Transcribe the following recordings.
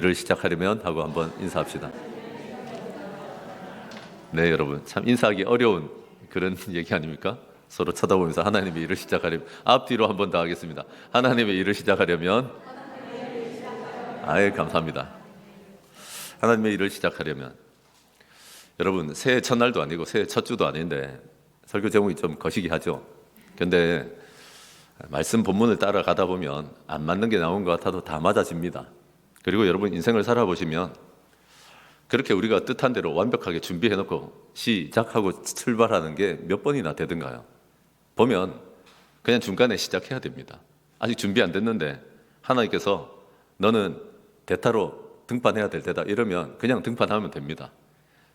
일을 시작하려면 하고 한번 인사합시다. 네, 여러분 참 인사하기 어려운 그런 얘기 아닙니까? 서로 쳐다보면서 하나님의 일을 시작하려면 앞뒤로 한 번 더 하겠습니다. 하나님의 일을 시작하려면 아예 감사합니다. 하나님의 일을 시작하려면 여러분 새해 첫날도 아니고 새해 첫 주도 아닌데 설교 제목이 좀 거시기 하죠. 근데 말씀 본문을 따라가다 보면 안 맞는 게 나온 것 같아도 다 맞아집니다. 그리고 여러분 인생을 살아보시면 그렇게 우리가 뜻한 대로 완벽하게 준비해놓고 시작하고 출발하는 게 몇 번이나 되던가요? 보면 그냥 중간에 시작해야 됩니다. 아직 준비 안 됐는데 하나님께서 너는 대타로 등판해야 될 때다 이러면 그냥 등판하면 됩니다.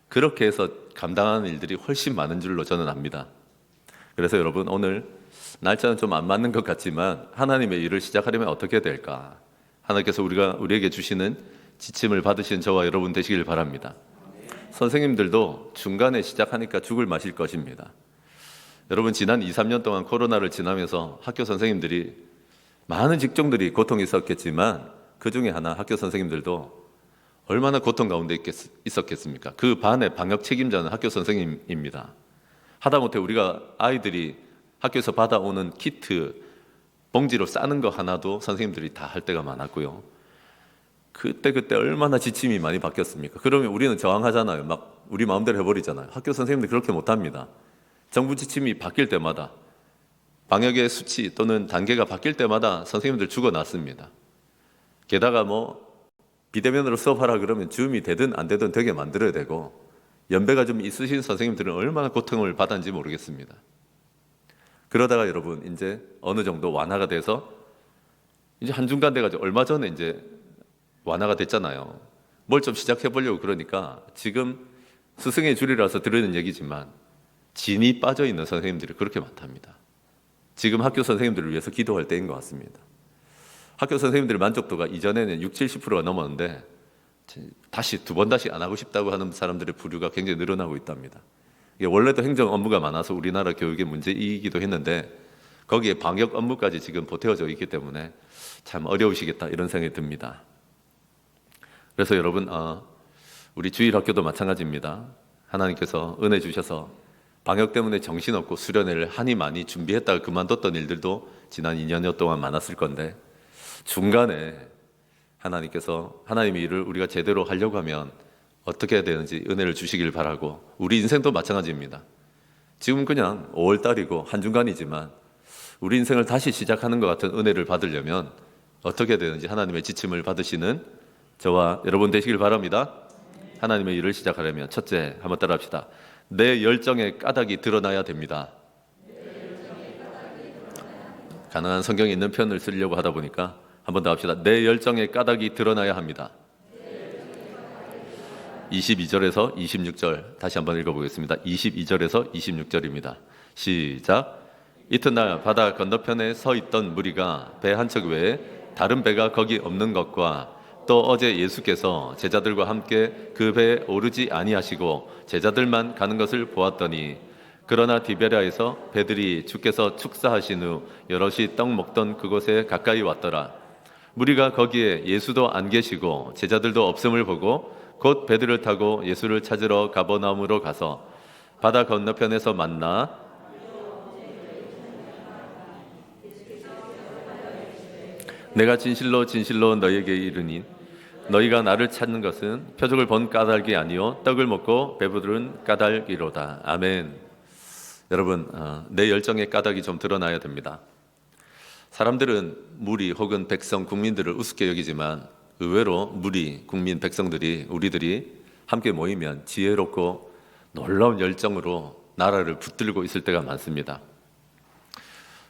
그렇게 해서 감당하는 일들이 훨씬 많은 줄로 저는 압니다. 그래서 여러분 오늘 날짜는 좀 안 맞는 것 같지만 하나님의 일을 시작하려면 어떻게 될까? 하나님께서 우리에게 주시는 지침을 받으신 저와 여러분 되시길 바랍니다. 선생님들도 중간에 시작하니까 죽을 마실 것입니다. 여러분 지난 2, 3년 동안 코로나를 지나면서 학교 선생님들이 많은 직종들이 고통이 있었겠지만 그 중에 하나 학교 선생님들도 얼마나 고통 가운데 있었겠습니까? 그 반의 방역 책임자는 학교 선생님입니다. 하다못해 우리가 아이들이 학교에서 받아오는 키트 봉지로 싸는 거 하나도 선생님들이 다 할 때가 많았고요. 그때 얼마나 지침이 많이 바뀌었습니까? 그러면 우리는 저항하잖아요. 막 우리 마음대로 해버리잖아요. 학교 선생님들 그렇게 못합니다. 정부 지침이 바뀔 때마다 방역의 수치 또는 단계가 바뀔 때마다 선생님들 죽어났습니다. 게다가 비대면으로 수업하라 그러면 줌이 되든 안 되든 되게 만들어야 되고 연배가 좀 있으신 선생님들은 얼마나 고통을 받았는지 모르겠습니다. 그러다가 여러분 이제 어느 정도 완화가 돼서 이제 한중간 돼가지고 얼마 전에 이제 완화가 됐잖아요. 뭘 좀 시작해 보려고 그러니까 지금 스승의 줄이라서 들으는 얘기지만 진이 빠져 있는 선생님들이 그렇게 많답니다. 지금 학교 선생님들을 위해서 기도할 때인 것 같습니다. 학교 선생님들의 만족도가 이전에는 60, 70%가 넘었는데 다시 두 번 다시 안 하고 싶다고 하는 사람들의 부류가 굉장히 늘어나고 있답니다. 이게 원래도 행정 업무가 많아서 우리나라 교육의 문제이기도 했는데 거기에 방역 업무까지 지금 보태어져 있기 때문에 참 어려우시겠다 이런 생각이 듭니다. 그래서 여러분 우리 주일학교도 마찬가지입니다. 하나님께서 은혜 주셔서 방역 때문에 정신없고 수련회를 한이 많이 준비했다가 그만뒀던 일들도 지난 2년여 동안 많았을 건데 중간에 하나님께서 하나님의 일을 우리가 제대로 하려고 하면 어떻게 해야 되는지 은혜를 주시길 바라고 우리 인생도 마찬가지입니다. 지금 그냥 5월달이고 한중간이지만 우리 인생을 다시 시작하는 것 같은 은혜를 받으려면 어떻게 해야 되는지 하나님의 지침을 받으시는 저와 여러분 되시길 바랍니다. 하나님의 일을 시작하려면 첫째 한번 따라합시다. 내 열정의 까닭이 드러나야 됩니다. 가능한 성경에 있는 편을 쓰려고 하다 보니까 한 번 더 합시다. 내 열정의 까닭이 드러나야 합니다. 22절에서 26절 다시 한번 읽어보겠습니다. 22절에서 26절입니다. 시작. 이튿날 바다 건너편에 서 있던 무리가 배 한 척 외에 다른 배가 거기 없는 것과 또 어제 예수께서 제자들과 함께 그 배에 오르지 아니하시고 제자들만 가는 것을 보았더니 그러나 디베랴에서 배들이 주께서 축사하신 후 여럿이 떡 먹던 그곳에 가까이 왔더라. 무리가 거기에 예수도 안 계시고 제자들도 없음을 보고 곧 배들을 타고 예수를 찾으러 가버나움으로 가서 바다 건너편에서 만나 내가 진실로 진실로 너희에게 이르니 너희가 나를 찾는 것은 표적을 본 까닭이 아니요 떡을 먹고 배부른 까닭이로다. 아멘. 여러분 내 열정의 까닭이 좀 드러나야 됩니다. 사람들은 무리 혹은 백성, 국민들을 우습게 여기지만 의외로 무리, 국민, 백성들이 우리들이 함께 모이면 지혜롭고 놀라운 열정으로 나라를 붙들고 있을 때가 많습니다.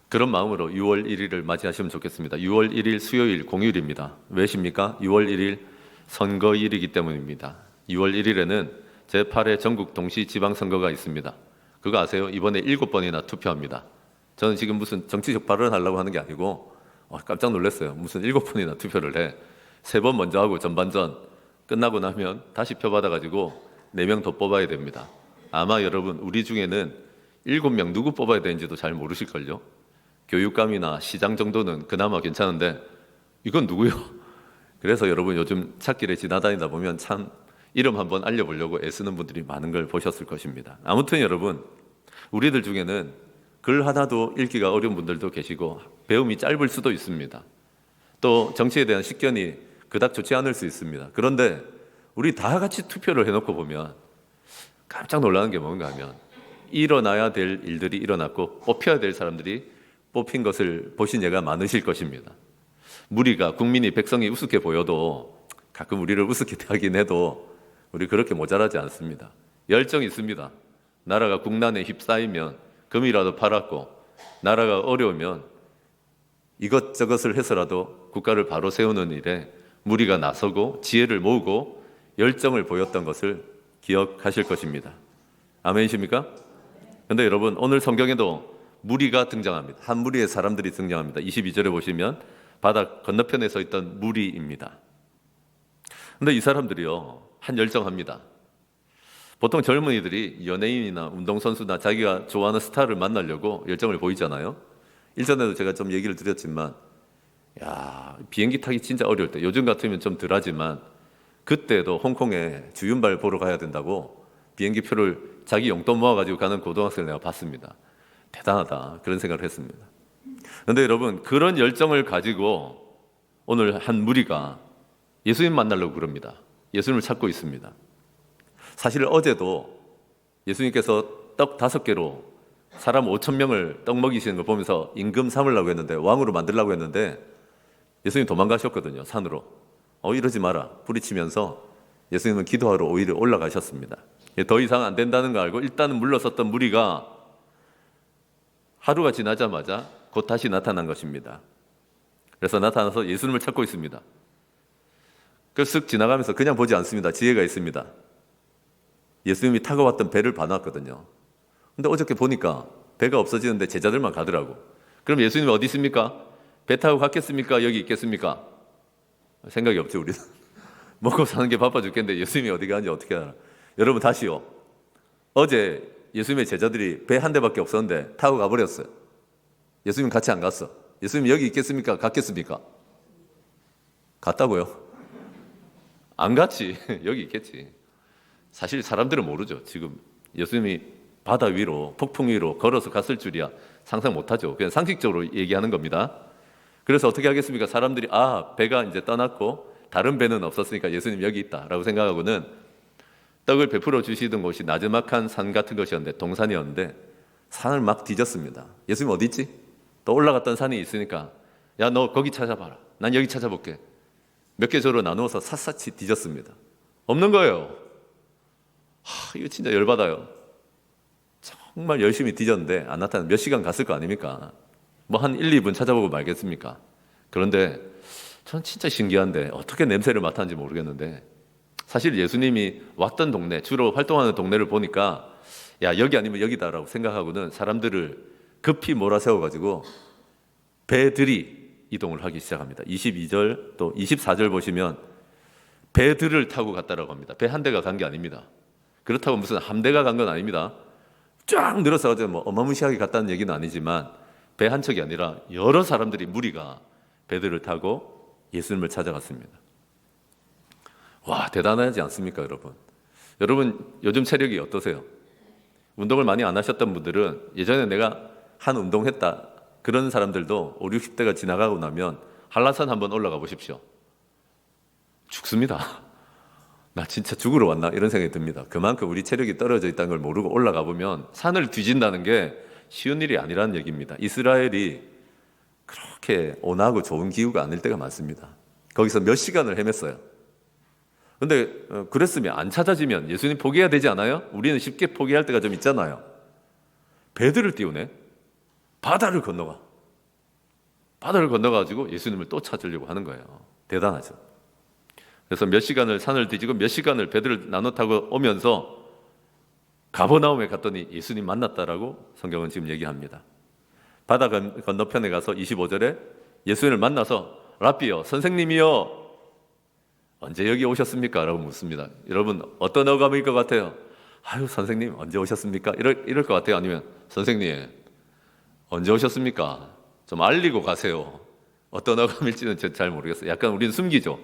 그런 마음으로 6월 1일을 맞이하시면 좋겠습니다. 6월 1일 수요일 공휴일입니다. 왜십니까? 6월 1일 선거일이기 때문입니다. 6월 1일에는 제8회 전국 동시지방선거가 있습니다. 그거 아세요? 이번에 7번이나 투표합니다. 저는 지금 무슨 정치적 발언을 하려고 하는 게 아니고 깜짝 놀랐어요. 무슨 7번이나 투표를 해. 3번 먼저 하고 전반전 끝나고 나면 다시 표 받아가지고 4명 더 뽑아야 됩니다. 아마 여러분 우리 중에는 7명 누구 뽑아야 되는지도 잘 모르실걸요. 교육감이나 시장 정도는 그나마 괜찮은데 이건 누구요? 그래서 여러분 요즘 찾길에 지나다니다 보면 참 이름 한번 알려보려고 애쓰는 분들이 많은 걸 보셨을 것입니다. 아무튼 여러분, 우리들 중에는 글 하나도 읽기가 어려운 분들도 계시고 배움이 짧을 수도 있습니다. 또 정치에 대한 식견이 그닥 좋지 않을 수 있습니다. 그런데 우리 다 같이 투표를 해놓고 보면 깜짝 놀라는 게 뭔가 하면 일어나야 될 일들이 일어났고 뽑혀야 될 사람들이 뽑힌 것을 보신 예가 많으실 것입니다. 무리가, 국민이, 백성이 우습게 보여도 가끔 우리를 우습게 대하긴 해도 우리 그렇게 모자라지 않습니다. 열정이 있습니다. 나라가 국난에 휩싸이면 금이라도 팔았고 나라가 어려우면 이것저것을 해서라도 국가를 바로 세우는 일에 무리가 나서고 지혜를 모으고 열정을 보였던 것을 기억하실 것입니다. 아멘이십니까? 그런데 여러분, 오늘 성경에도 무리가 등장합니다. 한 무리의 사람들이 등장합니다. 22절에 보시면 바다 건너편에 서 있던 무리입니다. 그런데 이 사람들이요, 한 열정합니다. 보통 젊은이들이 연예인이나 운동선수나 자기가 좋아하는 스타를 만나려고 열정을 보이잖아요. 일전에도 제가 좀 얘기를 드렸지만, 비행기 타기 진짜 어려울 때, 요즘 같으면 좀 덜하지만 그때도 홍콩에 주윤발 보러 가야 된다고 비행기 표를 자기 용돈 모아가지고 가는 고등학생을 내가 봤습니다. 대단하다, 그런 생각을 했습니다. 그런데 여러분, 그런 열정을 가지고 오늘 한 무리가 예수님 만나려고 그럽니다. 예수님을 찾고 있습니다. 사실 어제도 예수님께서 떡 5개로 사람 5,000명을 떡 먹이시는 걸 보면서 임금 삼으려고 했는데, 왕으로 만들려고 했는데 예수님 도망가셨거든요, 산으로. 이러지 마라 부리치면서 예수님은 기도하러 오히려 올라가셨습니다. 더 이상 안 된다는 걸 알고 일단은 물러섰던 무리가 하루가 지나자마자 곧 다시 나타난 것입니다. 그래서 나타나서 예수님을 찾고 있습니다. 쓱 지나가면서 그냥 보지 않습니다. 지혜가 있습니다. 예수님이 타고 왔던 배를 봐놨거든요. 근데 어저께 보니까 배가 없어지는데 제자들만 가더라고. 그럼 예수님 어디 있습니까? 배 타고 갔겠습니까? 여기 있겠습니까? 생각이 없죠, 우리는. 먹고 사는 게 바빠 죽겠는데 예수님이 어디 가는지 어떻게 알아? 여러분, 다시요. 어제 예수님의 제자들이 배 한 대밖에 없었는데 타고 가버렸어요. 예수님 같이 안 갔어. 예수님 여기 있겠습니까? 갔겠습니까? 갔다고요? 안 갔지. 여기 있겠지. 사실 사람들은 모르죠. 지금 예수님이 바다 위로, 폭풍 위로 걸어서 갔을 줄이야 상상 못하죠. 그냥 상식적으로 얘기하는 겁니다. 그래서 어떻게 하겠습니까? 사람들이 배가 이제 떠났고 다른 배는 없었으니까 예수님 여기 있다라고 생각하고는 떡을 베풀어 주시던 곳이 나지막한 산 같은 것이었는데, 동산이었는데 산을 막 뒤졌습니다. 예수님 어디 있지? 또 올라갔던 산이 있으니까 야, 너 거기 찾아봐라. 난 여기 찾아볼게. 몇 개 조로 나누어서 샅샅이 뒤졌습니다. 없는 거예요. 이거 진짜 열받아요. 정말 열심히 뒤졌는데 안 나타나는, 몇 시간 갔을 거 아닙니까? 뭐 한 1, 2분 찾아보고 말겠습니까? 그런데 전 진짜 신기한데 어떻게 냄새를 맡았는지 모르겠는데, 사실 예수님이 왔던 동네, 주로 활동하는 동네를 보니까 야, 여기 아니면 여기다라고 생각하고는 사람들을 급히 몰아세워가지고 배들이 이동을 하기 시작합니다. 22절 또 24절 보시면 배들을 타고 갔다라고 합니다. 배 한 대가 간 게 아닙니다. 그렇다고 무슨 함대가 간 건 아닙니다. 쫙 늘어서 뭐 어마무시하게 갔다는 얘기는 아니지만 배 한 척이 아니라 여러 사람들이, 무리가 배들을 타고 예수님을 찾아갔습니다. 와, 대단하지 않습니까, 여러분? 여러분, 요즘 체력이 어떠세요? 운동을 많이 안 하셨던 분들은 예전에 내가 한 운동했다, 그런 사람들도 5, 60대가 지나가고 나면 한라산 한번 올라가 보십시오. 죽습니다. 나 진짜 죽으러 왔나? 이런 생각이 듭니다. 그만큼 우리 체력이 떨어져 있다는 걸 모르고 올라가 보면 산을 뒤진다는 게 쉬운 일이 아니라는 얘기입니다. 이스라엘이 그렇게 온화하고 좋은 기후가 아닐 때가 많습니다. 거기서 몇 시간을 헤맸어요. 근데 그랬으면, 안 찾아지면 예수님 포기해야 되지 않아요? 우리는 쉽게 포기할 때가 좀 있잖아요. 배들을 띄우네. 바다를 건너가지고 예수님을 또 찾으려고 하는 거예요. 대단하죠. 그래서 몇 시간을 산을 뒤지고 몇 시간을 배들을 나눠 타고 오면서 가버나움에 갔더니 예수님 만났다라고 성경은 지금 얘기합니다. 바다 건너편에 가서 25절에 예수님을 만나서 라비요, 선생님이요, 언제 여기 오셨습니까? 라고 묻습니다. 여러분, 어떤 어감일 것 같아요? 아유, 선생님 언제 오셨습니까? 이럴 것 같아요? 아니면 선생님 언제 오셨습니까? 좀 알리고 가세요. 어떤 어감일지는 잘 모르겠어요. 약간 우리는 숨기죠.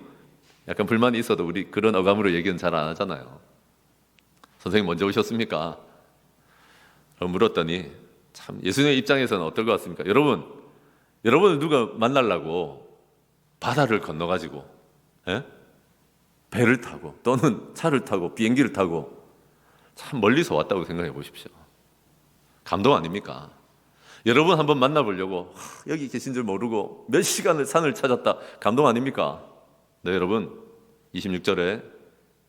약간 불만이 있어도 우리 그런 어감으로 얘기는 잘 안 하잖아요. 선생님 먼저 오셨습니까? 물었더니 참 예수님의 입장에서는 어떨 것 같습니까? 여러분을 누가 만나려고 바다를 건너가지고 배를 타고 또는 차를 타고 비행기를 타고 참 멀리서 왔다고 생각해 보십시오. 감동 아닙니까? 여러분 한번 만나보려고 여기 계신 줄 모르고 몇 시간을 산을 찾았다. 감동 아닙니까? 네, 여러분 26절에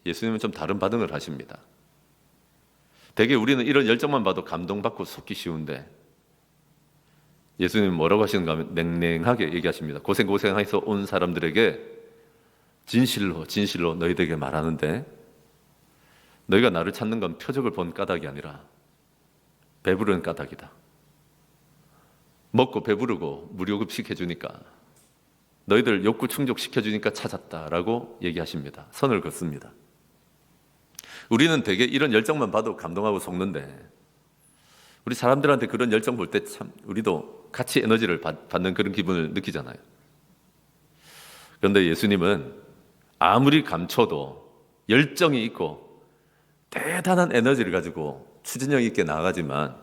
예수님은 좀 다른 반응을 하십니다. 대개 우리는 이런 열정만 봐도 감동받고 속기 쉬운데 예수님은 뭐라고 하시는가 하면 냉랭하게 얘기하십니다. 고생해서 온 사람들에게 진실로 너희들에게 말하는데 너희가 나를 찾는 건 표적을 본 까닭이 아니라 배부른 까닭이다. 먹고 배부르고 무료급식 해주니까 너희들 욕구 충족시켜주니까 찾았다라고 얘기하십니다. 선을 긋습니다. 우리는 대개 이런 열정만 봐도 감동하고 속는데 우리 사람들한테 그런 열정 볼 때 참 우리도 같이 에너지를 받는 그런 기분을 느끼잖아요. 그런데 예수님은 아무리 감춰도 열정이 있고 대단한 에너지를 가지고 추진력 있게 나아가지만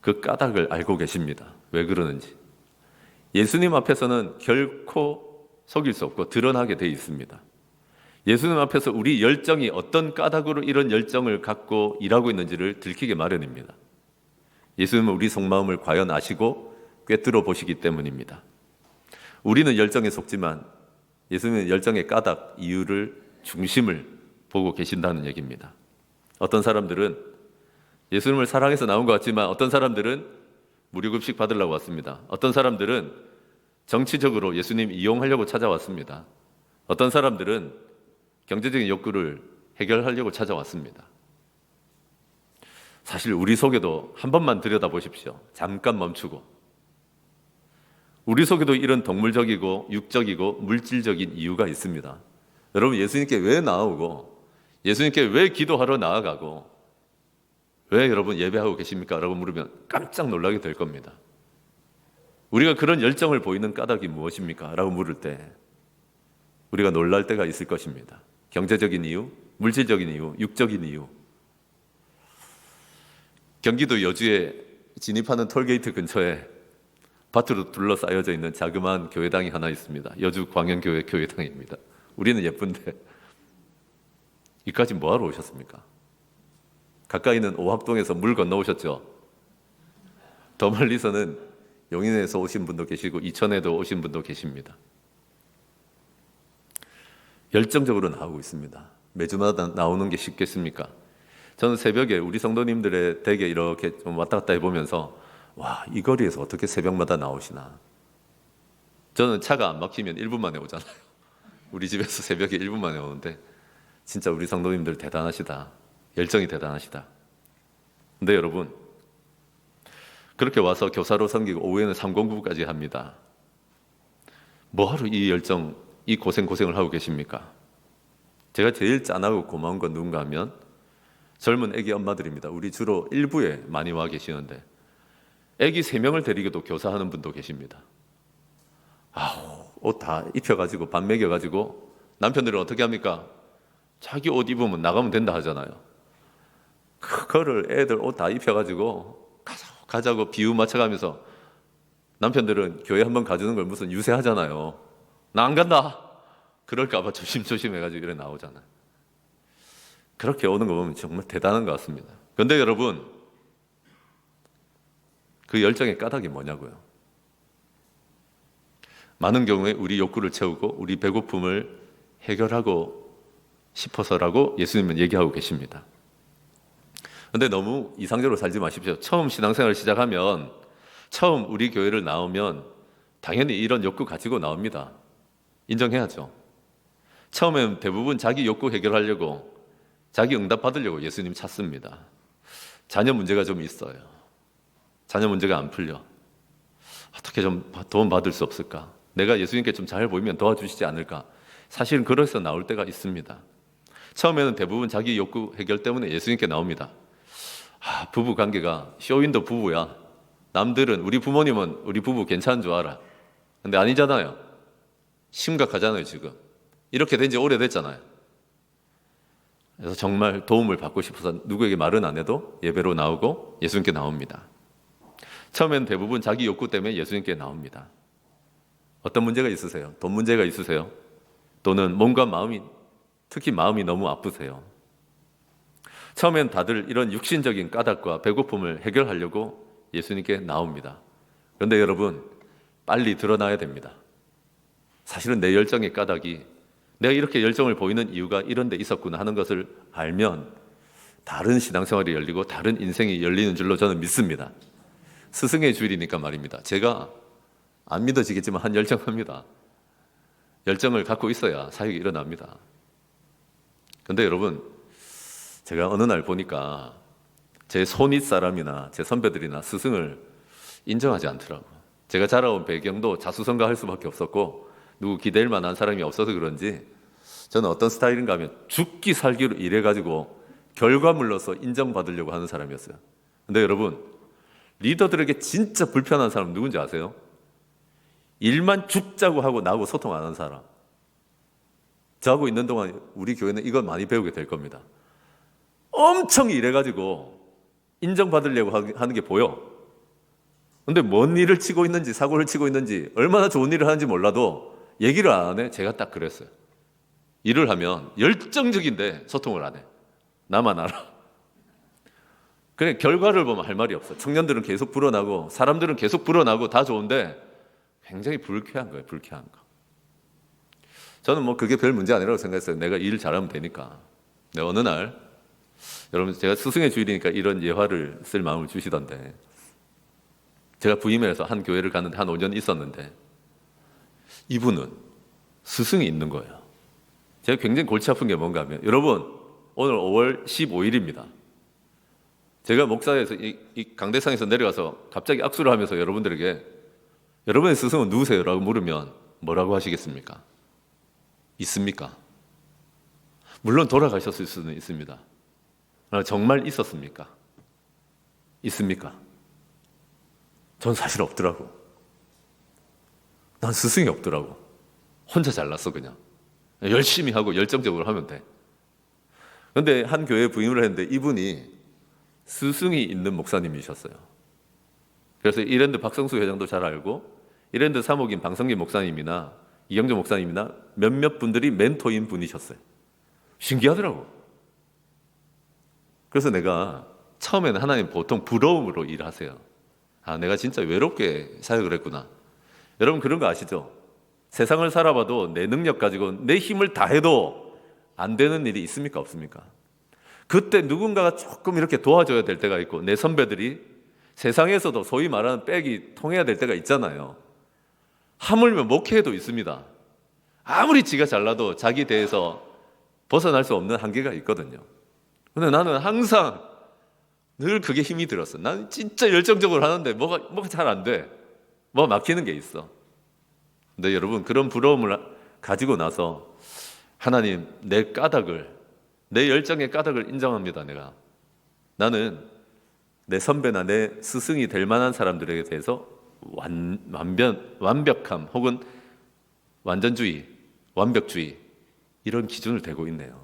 그 까닭을 알고 계십니다. 왜 그러는지. 예수님 앞에서는 결코 속일 수 없고 드러나게 돼 있습니다. 예수님 앞에서 우리 열정이 어떤 까닭으로 이런 열정을 갖고 일하고 있는지를 들키게 마련입니다. 예수님은 우리 속마음을 과연 아시고 꿰뚫어 보시기 때문입니다. 우리는 열정에 속지만 예수님은 열정의 까닭, 이유를, 중심을 보고 계신다는 얘기입니다. 어떤 사람들은 예수님을 사랑해서 나온 것 같지만 어떤 사람들은 무료급식 받으려고 왔습니다. 어떤 사람들은 정치적으로 예수님 이용하려고 찾아왔습니다. 어떤 사람들은 경제적인 욕구를 해결하려고 찾아왔습니다. 사실 우리 속에도 한 번만 들여다보십시오. 잠깐 멈추고. 우리 속에도 이런 동물적이고 육적이고 물질적인 이유가 있습니다. 여러분 예수님께 왜 나오고 예수님께 왜 기도하러 나아가고 왜 여러분 예배하고 계십니까? 라고 물으면 깜짝 놀라게 될 겁니다. 우리가 그런 열정을 보이는 까닭이 무엇입니까? 라고 물을 때 우리가 놀랄 때가 있을 것입니다. 경제적인 이유, 물질적인 이유, 육적인 이유. 경기도 여주에 진입하는 톨게이트 근처에 밭으로 둘러싸여져 있는 자그마한 교회당이 하나 있습니다. 여주 광연교회 교회당입니다. 우리는 예쁜데 이까지 뭐하러 오셨습니까? 가까이는 오합동에서 물 건너오셨죠. 더 멀리서는 용인에서 오신 분도 계시고 이천에도 오신 분도 계십니다. 열정적으로 나오고 있습니다. 매주마다 나오는 게 쉽겠습니까? 저는 새벽에 우리 성도님들의 댁에 이렇게 좀 왔다 갔다 해보면서 와, 이 거리에서 어떻게 새벽마다 나오시나. 저는 차가 안 막히면 1분 만에 오잖아요. 우리 집에서 새벽에 1분 만에 오는데 진짜 우리 성도님들 대단하시다. 열정이 대단하시다. 근데 여러분 그렇게 와서 교사로 섬기고 오후에는 삼공부까지 합니다. 뭐하러 이 열정, 이 고생을 하고 계십니까? 제가 제일 짠하고 고마운 건 누군가 하면 젊은 애기 엄마들입니다. 우리 주로 일부에 많이 와 계시는데 애기 3명을 데리고도 교사하는 분도 계십니다. 옷 다 입혀가지고 밥 먹여가지고 남편들은 어떻게 합니까? 자기 옷 입으면 나가면 된다 하잖아요. 그거를 애들 옷 다 입혀가지고 가자고 비유 맞춰가면서 남편들은 교회 한번 가주는 걸 무슨 유세하잖아요. 나 안 간다. 그럴까봐 조심조심 해가지고 이래 나오잖아요. 그렇게 오는 거 보면 정말 대단한 것 같습니다. 그런데 여러분 그 열정의 까닭이 뭐냐고요? 많은 경우에 우리 욕구를 채우고 우리 배고픔을 해결하고 싶어서라고 예수님은 얘기하고 계십니다. 그런데 너무 이상적으로 살지 마십시오. 처음 신앙생활을 시작하면 처음 우리 교회를 나오면 당연히 이런 욕구 가지고 나옵니다. 인정해야죠. 처음엔 대부분 자기 욕구 해결하려고 자기 응답 받으려고 예수님 찾습니다. 자녀 문제가 좀 있어요. 자녀 문제가 안 풀려. 어떻게 좀 도움 받을 수 없을까? 내가 예수님께 좀 잘 보이면 도와주시지 않을까? 사실은 그래서 나올 때가 있습니다. 처음에는 대부분 자기 욕구 해결 때문에 예수님께 나옵니다. 부부 관계가 쇼윈도 부부야. 남들은 우리 부모님은 우리 부부 괜찮은 줄 알아. 근데 아니잖아요. 심각하잖아요 지금. 이렇게 된 지 오래됐잖아요. 그래서 정말 도움을 받고 싶어서 누구에게 말은 안 해도 예배로 나오고 예수님께 나옵니다. 처음엔 대부분 자기 욕구 때문에 예수님께 나옵니다. 어떤 문제가 있으세요? 돈 문제가 있으세요? 또는 몸과 마음이, 특히 마음이 너무 아프세요? 처음엔 다들 이런 육신적인 까닭과 배고픔을 해결하려고 예수님께 나옵니다. 그런데 여러분, 빨리 드러나야 됩니다. 사실은 내 열정의 까닭이, 내가 이렇게 열정을 보이는 이유가 이런 데 있었구나 하는 것을 알면 다른 신앙생활이 열리고 다른 인생이 열리는 줄로 저는 믿습니다. 스승의 주일이니까 말입니다. 제가 안 믿어지겠지만 한 열정합니다. 열정을 갖고 있어야 사역이 일어납니다. 그런데 여러분, 제가 어느 날 보니까 제 손윗 사람이나 제 선배들이나 스승을 인정하지 않더라고요. 제가 자라온 배경도 자수성가할 수밖에 없었고 누구 기댈 만한 사람이 없어서 그런지 저는 어떤 스타일인가 하면 죽기 살기로 일해가지고 결과물로서 인정받으려고 하는 사람이었어요. 근데 여러분, 리더들에게 진짜 불편한 사람 누군지 아세요? 일만 죽자고 하고 나하고 소통 안 하는 사람. 저하고 있는 동안 우리 교회는 이걸 많이 배우게 될 겁니다. 엄청 일해가지고 인정받으려고 하는 게 보여. 근데 뭔 일을 치고 있는지, 사고를 치고 있는지, 얼마나 좋은 일을 하는지 몰라도 얘기를 안 해. 제가 딱 그랬어요. 일을 하면 열정적인데 소통을 안 해. 나만 알아. 그냥 결과를 보면 할 말이 없어. 청년들은 계속 불어나고 사람들은 계속 불어나고 다 좋은데 굉장히 불쾌한 거예요. 불쾌한 거. 저는 뭐 그게 별 문제 아니라고 생각했어요. 내가 일 잘하면 되니까. 근데 어느 날, 여러분, 제가 스승의 주일이니까 이런 예화를 쓸 마음을 주시던데, 제가 부임해서 한 교회를 가는데 한 5년 있었는데 이분은 스승이 있는 거예요. 제가 굉장히 골치 아픈 게 뭔가 하면, 여러분, 오늘 5월 15일입니다. 제가 목사에서 이 강대상에서 내려가서 갑자기 악수를 하면서 여러분들에게 여러분의 스승은 누구세요? 라고 물으면 뭐라고 하시겠습니까? 있습니까? 물론 돌아가셨을 수는 있습니다. 그러나 정말 있었습니까? 있습니까? 전 사실 없더라고. 난 스승이 없더라고. 혼자 잘났어 그냥. 열심히 하고 열정적으로 하면 돼. 그런데 한 교회에 부임을 했는데 이분이 스승이 있는 목사님이셨어요. 그래서 이랜드 박성수 회장도 잘 알고 이랜드 사목인 방성기 목사님이나 이경조 목사님이나 몇몇 분들이 멘토인 분이셨어요. 신기하더라고. 그래서 내가 처음에는 하나님 보통 부러움으로 일하세요. 아, 내가 진짜 외롭게 사역을 했구나. 여러분 그런 거 아시죠? 세상을 살아봐도 내 능력 가지고 내 힘을 다해도 안 되는 일이 있습니까? 없습니까? 그때 누군가가 조금 이렇게 도와줘야 될 때가 있고 내 선배들이 세상에서도 소위 말하는 백이 통해야 될 때가 있잖아요. 하물며 목회에도 있습니다. 아무리 지가 잘나도 자기 대에서 벗어날 수 없는 한계가 있거든요. 근데 나는 항상 늘 그게 힘이 들었어. 나는 진짜 열정적으로 하는데 뭐가 잘 안 돼. 뭐가 막히는 게 있어. 근데 여러분 그런 부러움을 가지고 나서 하나님 내 까닭을, 내 열정의 까닭을 인정합니다. 나는 내 선배나 내 스승이 될 만한 사람들에 대해서 완벽함 혹은 완전주의, 완벽주의 이런 기준을 대고 있네요.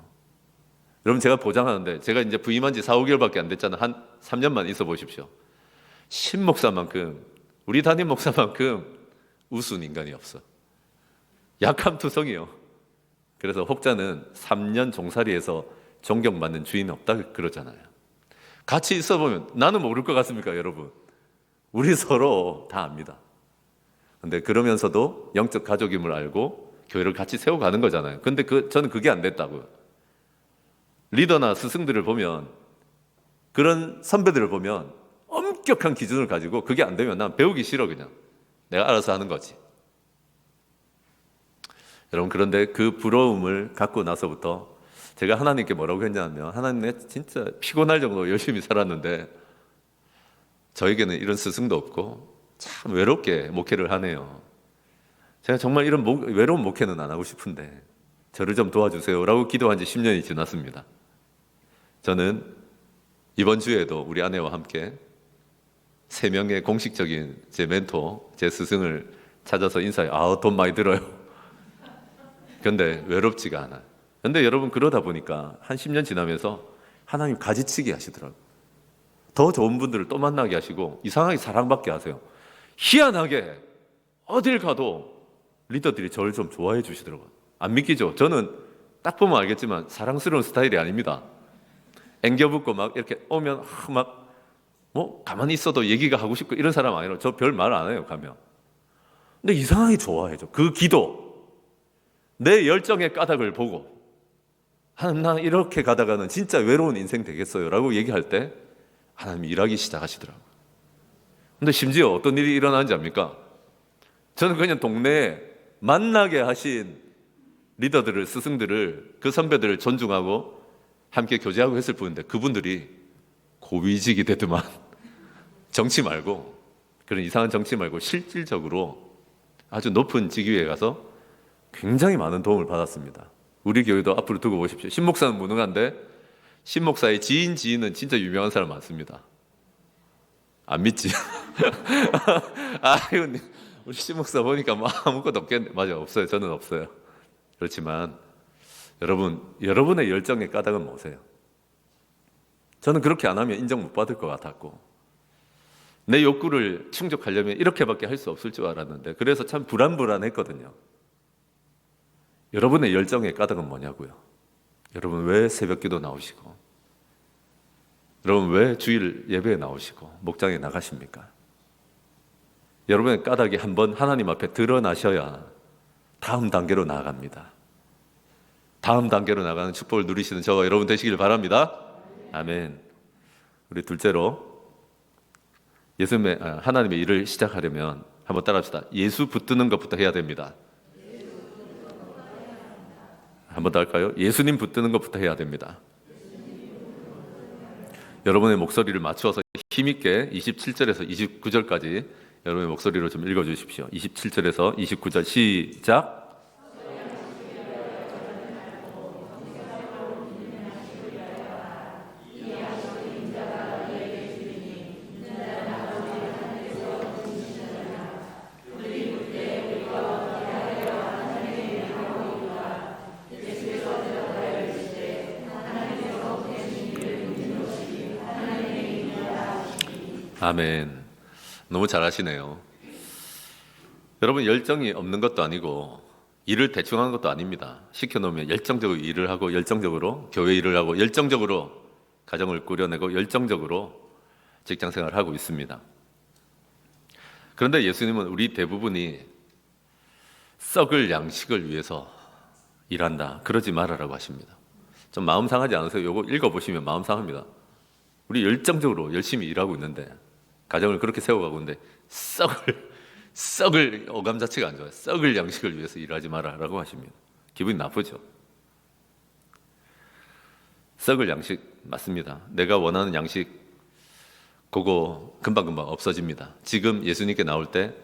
여러분 제가 보장하는데 제가 이제 부임한 지 4, 5개월밖에 안 됐잖아요. 한 3년만 있어 보십시오. 신 목사만큼, 우리 담임 목사만큼 우스운 인간이 없어. 약함투성이요. 그래서 혹자는 3년 종살이에서 존경받는 주인 없다 그러잖아요. 같이 있어 보면 나는 모를 것 같습니까, 여러분? 우리 서로 다 압니다. 근데 그러면서도 영적 가족임을 알고 교회를 같이 세워가는 거잖아요. 근데 저는 그게 안 됐다고요. 리더나 스승들을 보면, 그런 선배들을 보면 엄격한 기준을 가지고 그게 안 되면 난 배우기 싫어. 그냥 내가 알아서 하는 거지. 여러분 그런데 그 부러움을 갖고 나서부터 제가 하나님께 뭐라고 했냐면, 하나님 내 진짜 피곤할 정도로 열심히 살았는데 저에게는 이런 스승도 없고 참 외롭게 목회를 하네요. 제가 정말 이런 외로운 목회는 안 하고 싶은데 저를 좀 도와주세요 라고 기도한 지 10년이 지났습니다. 저는 이번 주에도 우리 아내와 함께 3명의 공식적인 제 멘토, 제 스승을 찾아서 인사해. 돈 많이 들어요. 근데 외롭지가 않아요. 근데 여러분 그러다 보니까 한 10년 지나면서 하나님 가지치기 하시더라고요. 더 좋은 분들을 또 만나게 하시고 이상하게 사랑받게 하세요. 희한하게 어딜 가도 리더들이 저를 좀 좋아해 주시더라고요. 안 믿기죠? 저는 딱 보면 알겠지만 사랑스러운 스타일이 아닙니다. 앵겨붙고 막 이렇게 오면 막 뭐 가만히 있어도 얘기가 하고 싶고 이런 사람 아니라 저 별 말 안 해요 가면. 근데 이상하게 좋아해줘. 그 기도, 내 열정의 까닭을 보고 하나님 나 이렇게 가다가는 진짜 외로운 인생 되겠어요 라고 얘기할 때 하나님이 일하기 시작하시더라고요. 근데 심지어 어떤 일이 일어나는지 압니까? 저는 그냥 동네에 만나게 하신 리더들을, 스승들을, 그 선배들을 존중하고 함께 교제하고 했을 뿐인데 그분들이 고위직이 되더만 정치 말고, 그런 이상한 정치 말고 실질적으로 아주 높은 직위에 가서 굉장히 많은 도움을 받았습니다. 우리 교회도 앞으로 두고 보십시오. 신목사는 무능한데 신목사의 지인은 진짜 유명한 사람 많습니다. 안 믿지? 아유, 우리 신목사 보니까 뭐 아무것도 없겠네. 맞아, 없어요. 저는 없어요. 그렇지만 여러분의 열정의 까닭은 뭐세요? 저는 그렇게 안 하면 인정 못 받을 것 같았고 내 욕구를 충족하려면 이렇게밖에 할 수 없을 줄 알았는데 그래서 참 불안했거든요. 여러분의 열정의 까닭은 뭐냐고요? 여러분 왜 새벽기도 나오시고 여러분 왜 주일 예배에 나오시고 목장에 나가십니까? 여러분의 까닭이 한번 하나님 앞에 드러나셔야 다음 단계로 나아갑니다. 다음 단계로 나가는 축복을 누리시는 저와 여러분 되시길 바랍니다. 아멘. 우리 둘째로 하나님의 일을 시작하려면 한번 따라합시다. 예수 붙드는 것부터 해야 됩니다. 한번 더 할까요? 예수님 붙드는 것부터 해야 됩니다. 여러분의 목소리를 맞추어서 힘있게 27절에서 29절까지 여러분의 목소리로 좀 읽어주십시오. 27절에서 29절 시작. 아멘. 너무 잘하시네요. 여러분 열정이 없는 것도 아니고 일을 대충 하는 것도 아닙니다. 시켜놓으면 열정적으로 일을 하고 열정적으로 교회 일을 하고 열정적으로 가정을 꾸려내고 열정적으로 직장생활을 하고 있습니다. 그런데 예수님은 우리 대부분이 썩을 양식을 위해서 일한다. 그러지 말아라고 하십니다. 좀 마음 상하지 않으세요? 이거 읽어보시면 마음 상합니다. 우리 열정적으로 열심히 일하고 있는데 가정을 그렇게 세워가고 있는데 썩을 어감 자체가 안 좋아요. 썩을 양식을 위해서 일하지 마라라고 하십니다. 기분이 나쁘죠. 썩을 양식 맞습니다. 내가 원하는 양식 그거 금방금방 없어집니다. 지금 예수님께 나올 때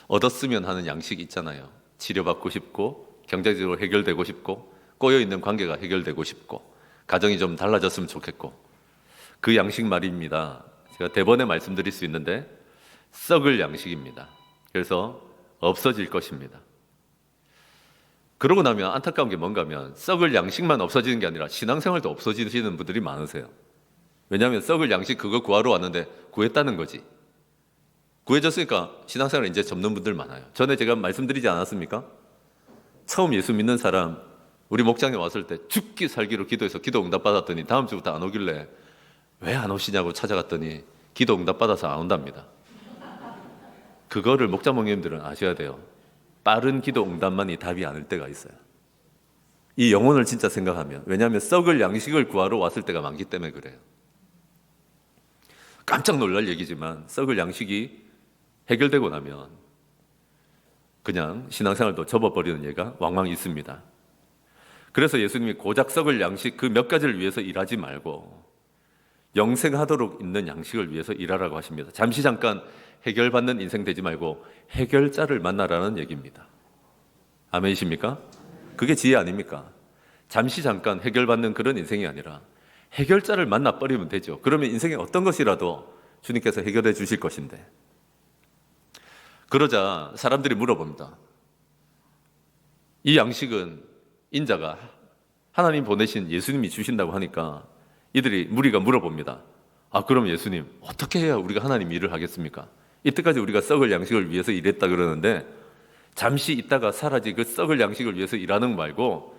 얻었으면 하는 양식 있잖아요. 치료받고 싶고 경제적으로 해결되고 싶고 꼬여있는 관계가 해결되고 싶고 가정이 좀 달라졌으면 좋겠고 그 양식 말입니다. 제가 대번에 말씀드릴 수 있는데 썩을 양식입니다. 그래서 없어질 것입니다. 그러고 나면 안타까운 게 뭔가 하면 썩을 양식만 없어지는 게 아니라 신앙생활도 없어지시는 분들이 많으세요. 왜냐하면 썩을 양식 그거 구하러 왔는데 구했다는 거지. 구해졌으니까 신앙생활을 이제 접는 분들 많아요. 전에 제가 말씀드리지 않았습니까? 처음 예수 믿는 사람 우리 목장에 왔을 때 죽기 살기로 기도해서 기도 응답 받았더니 다음 주부터 안 오길래 왜 안 오시냐고 찾아갔더니 기도 응답 받아서 안 온답니다. 그거를 목장 목님들은 아셔야 돼요. 빠른 기도 응답만이 답이 아닐 때가 있어요. 이 영혼을 진짜 생각하면, 왜냐하면 썩을 양식을 구하러 왔을 때가 많기 때문에 그래요. 깜짝 놀랄 얘기지만 썩을 양식이 해결되고 나면 그냥 신앙생활도 접어버리는 예가 왕왕 있습니다. 그래서 예수님이 고작 썩을 양식 그 몇 가지를 위해서 일하지 말고 영생하도록 있는 양식을 위해서 일하라고 하십니다. 잠시 잠깐 해결받는 인생 되지 말고 해결자를 만나라는 얘기입니다. 아멘이십니까? 그게 지혜 아닙니까? 잠시 잠깐 해결받는 그런 인생이 아니라 해결자를 만나버리면 되죠. 그러면 인생의 어떤 것이라도 주님께서 해결해 주실 것인데. 그러자 사람들이 물어봅니다. 이 양식은 인자가 하나님 보내신 예수님이 주신다고 하니까 이들이 무리가 물어봅니다. 아, 그럼 예수님 어떻게 해야 우리가 하나님 일을 하겠습니까? 이때까지 우리가 썩을 양식을 위해서 일했다 그러는데 잠시 있다가 사라질 그 썩을 양식을 위해서 일하는 거 말고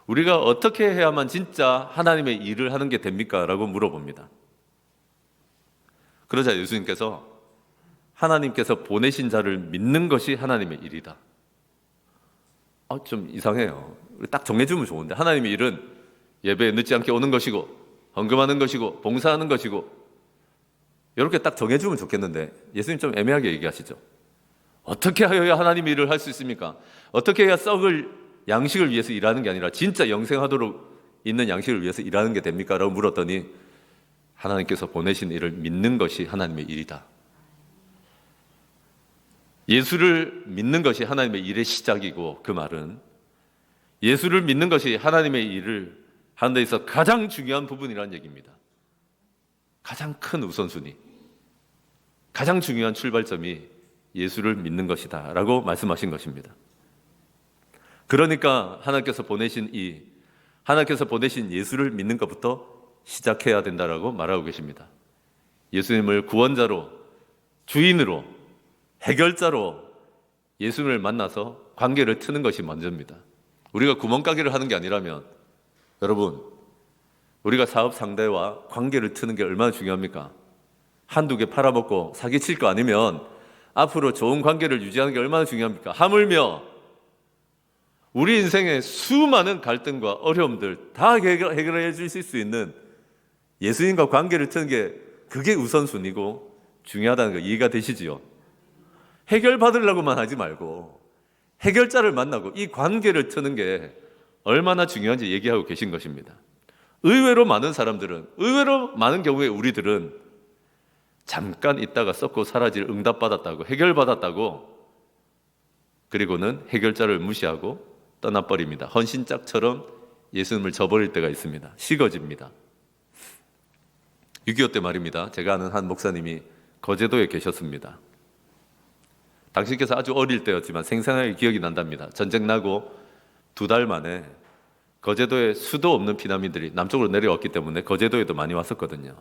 우리가 어떻게 해야만 진짜 하나님의 일을 하는 게 됩니까? 라고 물어봅니다. 그러자 예수님께서 하나님께서 보내신 자를 믿는 것이 하나님의 일이다. 좀 이상해요. 딱 정해주면 좋은데 하나님의 일은 예배에 늦지 않게 오는 것이고 헌금하는 것이고 봉사하는 것이고 이렇게 딱 정해주면 좋겠는데 예수님 좀 애매하게 얘기하시죠. 어떻게 하여야 하나님의 일을 할 수 있습니까? 어떻게 해야 썩을 양식을 위해서 일하는 게 아니라 진짜 영생하도록 있는 양식을 위해서 일하는 게 됩니까? 라고 물었더니 하나님께서 보내신 일을 믿는 것이 하나님의 일이다. 예수를 믿는 것이 하나님의 일의 시작이고 그 말은 예수를 믿는 것이 하나님의 일을 하는 데 있어서 가장 중요한 부분이라는 얘기입니다. 가장 큰 우선순위, 가장 중요한 출발점이 예수를 믿는 것이다 라고 말씀하신 것입니다. 그러니까 하나님께서 보내신 예수를 믿는 것부터 시작해야 된다라고 말하고 계십니다. 예수님을 구원자로, 주인으로, 해결자로 예수님을 만나서 관계를 트는 것이 먼저입니다. 우리가 구멍가게를 하는 게 아니라면 여러분, 우리가 사업 상대와 관계를 트는 게 얼마나 중요합니까? 한두 개 팔아먹고 사기칠 거 아니면 앞으로 좋은 관계를 유지하는 게 얼마나 중요합니까? 하물며 우리 인생의 수많은 갈등과 어려움들 다 해결해 주실 수 있는 예수님과 관계를 트는 게 그게 우선순위고 중요하다는 거 이해가 되시지요? 해결받으려고만 하지 말고 해결자를 만나고 이 관계를 트는 게 얼마나 중요한지 얘기하고 계신 것입니다. 의외로 많은 경우에 우리들은 잠깐 있다가 썩고 사라질 응답받았다고, 해결받았다고, 그리고는 해결자를 무시하고 떠나버립니다. 헌신짝처럼 예수님을 저버릴 때가 있습니다. 식어집니다. 6.25 때 말입니다. 제가 아는 한 목사님이 거제도에 계셨습니다. 당신께서 아주 어릴 때였지만 생생하게 기억이 난답니다. 전쟁 나고 2달 만에 거제도에 수도 없는 피난민들이 남쪽으로 내려왔기 때문에 거제도에도 많이 왔었거든요.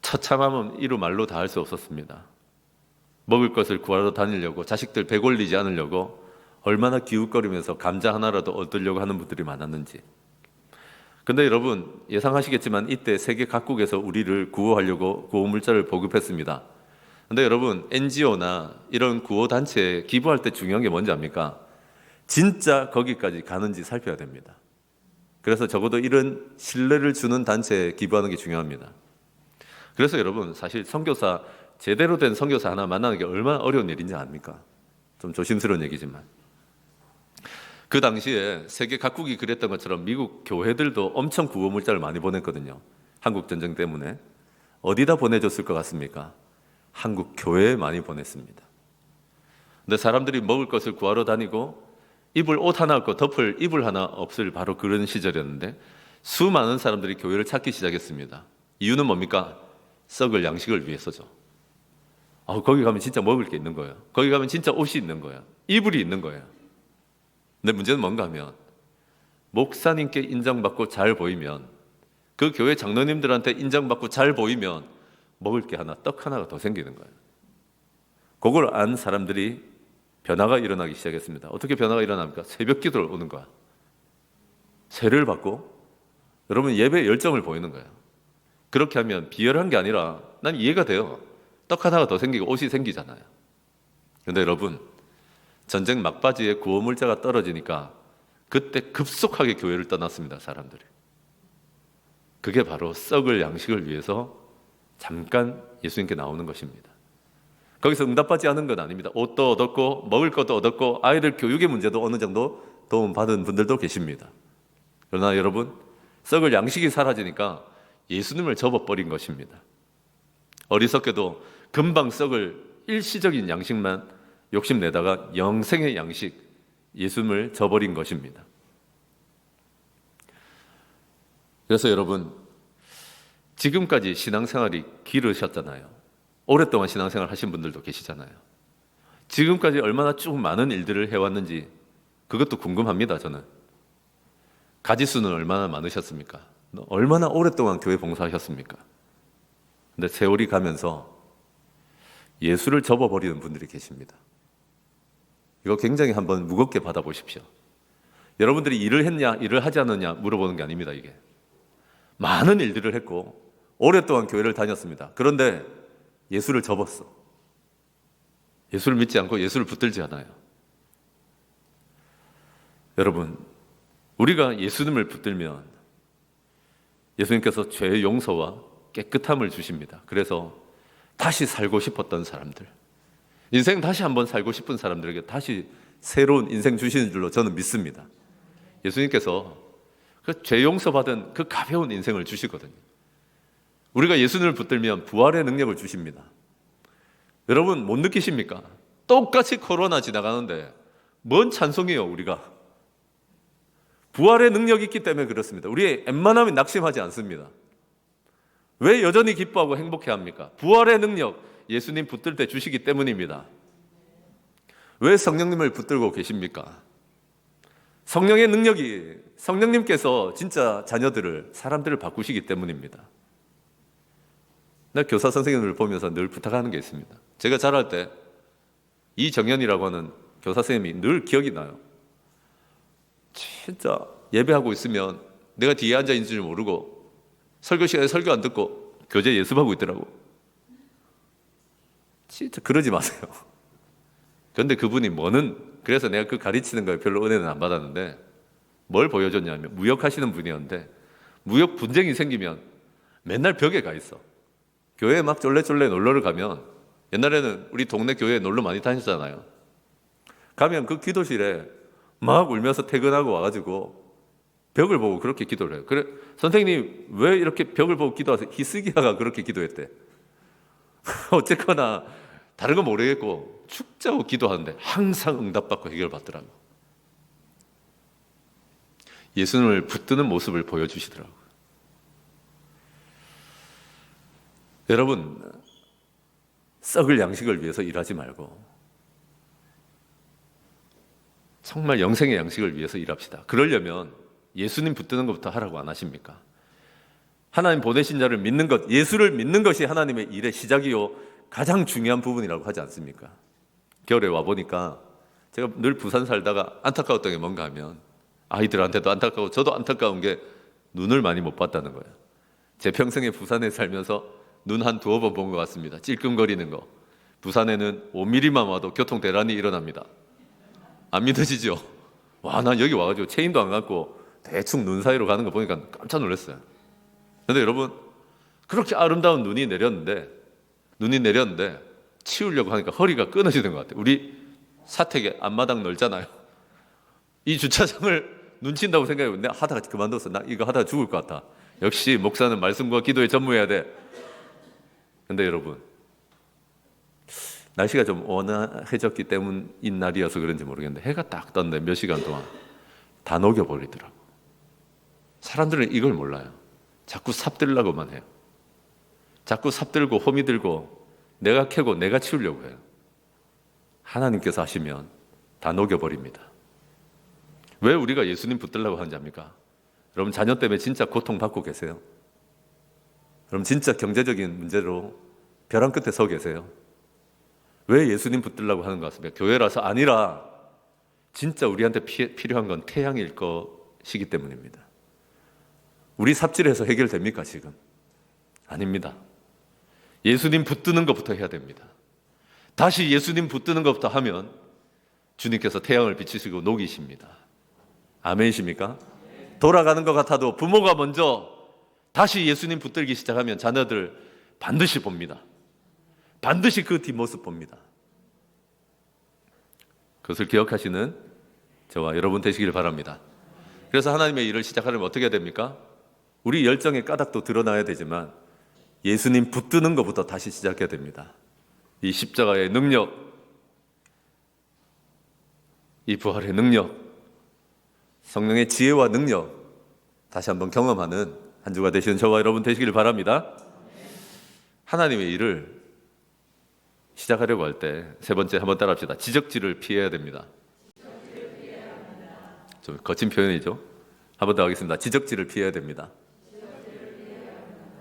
처참함은 이루 말로 다 할 수 없었습니다. 먹을 것을 구하러 다니려고, 자식들 배 골리지 않으려고 얼마나 기웃거리면서 감자 하나라도 얻으려고 하는 분들이 많았는지. 근데 여러분 예상하시겠지만 이때 세계 각국에서 우리를 구호하려고 구호물자를 보급했습니다. 근데 여러분 NGO나 이런 구호단체에 기부할 때 중요한 게 뭔지 압니까? 진짜 거기까지 가는지 살펴야 됩니다. 그래서 적어도 이런 신뢰를 주는 단체에 기부하는 게 중요합니다. 그래서 여러분 사실 선교사, 제대로 된 선교사 하나 만나는 게 얼마나 어려운 일인지 압니까? 좀 조심스러운 얘기지만 그 당시에 세계 각국이 그랬던 것처럼 미국 교회들도 엄청 구호 물자를 많이 보냈거든요. 한국 전쟁 때문에. 어디다 보내줬을 것 같습니까? 한국 교회에 많이 보냈습니다. 근데 사람들이 먹을 것을 구하러 다니고 입을 옷 하나 없고 덮을 이불 하나 없을 바로 그런 시절이었는데 수많은 사람들이 교회를 찾기 시작했습니다. 이유는 뭡니까? 썩을 양식을 위해서죠. 거기 가면 진짜 먹을 게 있는 거예요. 거기 가면 진짜 옷이 있는 거예요. 이불이 있는 거예요. 근데 문제는 뭔가 하면 목사님께 인정받고 잘 보이면, 그 교회 장로님들한테 인정받고 잘 보이면 먹을 게 하나, 떡 하나가 더 생기는 거예요. 그걸 안 사람들이 변화가 일어나기 시작했습니다. 어떻게 변화가 일어납니까? 새벽 기도를 오는 거야. 세를 받고 여러분 예배에 열정을 보이는 거예요. 그렇게 하면 비열한 게 아니라 난 이해가 돼요. 떡 하나가 더 생기고 옷이 생기잖아요. 그런데 여러분 전쟁 막바지에 구호물자가 떨어지니까 그때 급속하게 교회를 떠났습니다. 사람들이. 그게 바로 썩을 양식을 위해서 잠깐 예수님께 나오는 것입니다. 거기서 응답받지 않은 건 아닙니다. 옷도 얻었고 먹을 것도 얻었고 아이들 교육의 문제도 어느 정도 도움받은 분들도 계십니다. 그러나 여러분 썩을 양식이 사라지니까 예수님을 접어버린 것입니다. 어리석게도 금방 썩을 일시적인 양식만 욕심내다가 영생의 양식 예수님을 저버린 것입니다. 그래서 여러분 지금까지 신앙생활이 길으셨잖아요. 오랫동안 신앙생활 하신 분들도 계시잖아요. 지금까지 얼마나 쭉 많은 일들을 해왔는지 그것도 궁금합니다. 저는 가지수는 얼마나 많으셨습니까? 얼마나 오랫동안 교회 봉사하셨습니까? 근데 세월이 가면서 예수를 접어버리는 분들이 계십니다. 이거 굉장히 한번 무겁게 받아보십시오. 여러분들이 일을 했냐, 일을 하지 않느냐 물어보는 게 아닙니다. 이게 많은 일들을 했고 오랫동안 교회를 다녔습니다. 그런데 예수를 접었어. 예수를 믿지 않고 예수를 붙들지 않아요. 여러분, 우리가 예수님을 붙들면 예수님께서 죄의 용서와 깨끗함을 주십니다. 그래서 다시 살고 싶었던 사람들, 인생 다시 한번 살고 싶은 사람들에게 다시 새로운 인생 주시는 줄로 저는 믿습니다. 예수님께서 그 죄 용서받은 그 가벼운 인생을 주시거든요. 우리가 예수님을 붙들면 부활의 능력을 주십니다. 여러분 못 느끼십니까? 똑같이 코로나 지나가는데 뭔 찬송이에요. 우리가 부활의 능력이 있기 때문에 그렇습니다. 우리의 웬만하면 낙심하지 않습니다. 왜 여전히 기뻐하고 행복해합니까? 부활의 능력 예수님 붙들 때 주시기 때문입니다. 왜 성령님을 붙들고 계십니까? 성령의 능력이, 성령님께서 진짜 자녀들을, 사람들을 바꾸시기 때문입니다. 나 교사 선생님을 보면서 늘 부탁하는 게 있습니다. 제가 자랄 때 이정현이라고 하는 교사 선생님이 늘 기억이 나요. 진짜 예배하고 있으면 내가 뒤에 앉아 있는 줄 모르고 설교 시간에 설교 안 듣고 교재 예습하고 있더라고. 진짜 그러지 마세요. 그런데 그분이 그래서 내가 그 가르치는 거에 별로 은혜는 안 받았는데 뭘 보여줬냐면 무역하시는 분이었는데 무역 분쟁이 생기면 맨날 벽에 가 있어. 교회에 막 쫄래쫄래 놀러를 가면 옛날에는 우리 동네 교회에 놀러 많이 다녔잖아요. 가면 그 기도실에 막 울면서 퇴근하고 와가지고 벽을 보고 그렇게 기도를 해요. 그래, 선생님 왜 이렇게 벽을 보고 기도하세요? 히스기야가 그렇게 기도했대. 어쨌거나 다른 건 모르겠고 축자고 기도하는데 항상 응답받고 해결받더라고요. 예수님을 붙드는 모습을 보여주시더라고요. 여러분, 썩을 양식을 위해서 일하지 말고 정말 영생의 양식을 위해서 일합시다. 그러려면 예수님 붙드는 것부터 하라고 안 하십니까? 하나님 보내신 자를 믿는 것, 예수를 믿는 것이 하나님의 일의 시작이요 가장 중요한 부분이라고 하지 않습니까? 겨울에 와보니까 제가 늘 부산 살다가 안타까웠던 게 뭔가 하면 아이들한테도 안타까워 저도 안타까운 게 눈을 많이 못 봤다는 거예요. 제 평생에 부산에 살면서 눈 한 두어 번 본 것 같습니다. 찔끔거리는 거. 부산에는 5mm만 와도 교통 대란이 일어납니다. 안 믿어지죠? 와, 난 여기 와가지고 체인도 안 감고 대충 눈 사이로 가는 거 보니까 깜짝 놀랐어요. 그런데 여러분, 그렇게 아름다운 눈이 내렸는데 치우려고 하니까 허리가 끊어지는 것 같아요. 우리 사택에 앞마당 넓잖아요. 이 주차장을 눈친다고 생각해요. 내가 하다가 그만뒀어. 나 이거 하다가 죽을 것 같아. 역시 목사는 말씀과 기도에 전무해야 돼. 근데 여러분, 날씨가 좀 온화해졌기 때문인 날이어서 그런지 모르겠는데 해가 딱 떴는데 몇 시간 동안 다 녹여버리더라고. 사람들은 이걸 몰라요. 자꾸 삽들려고만 해요. 자꾸 삽들고 호미 들고 내가 캐고 내가 치우려고 해요. 하나님께서 하시면 다 녹여버립니다. 왜 우리가 예수님 붙들려고 하는지 압니까? 여러분 자녀 때문에 진짜 고통받고 계세요? 여러분 진짜 경제적인 문제로 벼랑 끝에 서 계세요? 왜 예수님 붙들려고 하는 것 같습니까? 교회라서 아니라 진짜 우리한테 필요한 건 태양일 것이기 때문입니다. 우리 삽질해서 해결됩니까 지금? 아닙니다. 예수님 붙드는 것부터 해야 됩니다. 다시 예수님 붙드는 것부터 하면 주님께서 태양을 비추시고 녹이십니다. 아멘이십니까? 돌아가는 것 같아도 부모가 먼저 다시 예수님 붙들기 시작하면 자녀들 반드시 봅니다. 반드시 그 뒷모습 봅니다. 그것을 기억하시는 저와 여러분 되시길 바랍니다. 그래서 하나님의 일을 시작하려면 어떻게 해야 됩니까? 우리 열정의 까닭도 드러나야 되지만 예수님 붙드는 것부터 다시 시작해야 됩니다. 이 십자가의 능력, 이 부활의 능력, 성령의 지혜와 능력 다시 한번 경험하는 한 주가 되시는 저와 여러분 되시길 바랍니다. 하나님의 일을 시작하려고 할 때 세 번째 한번 따라합시다. 지적질을 피해야 됩니다. 좀 거친 표현이죠. 한 번 더 하겠습니다. 지적질을 피해야 됩니다.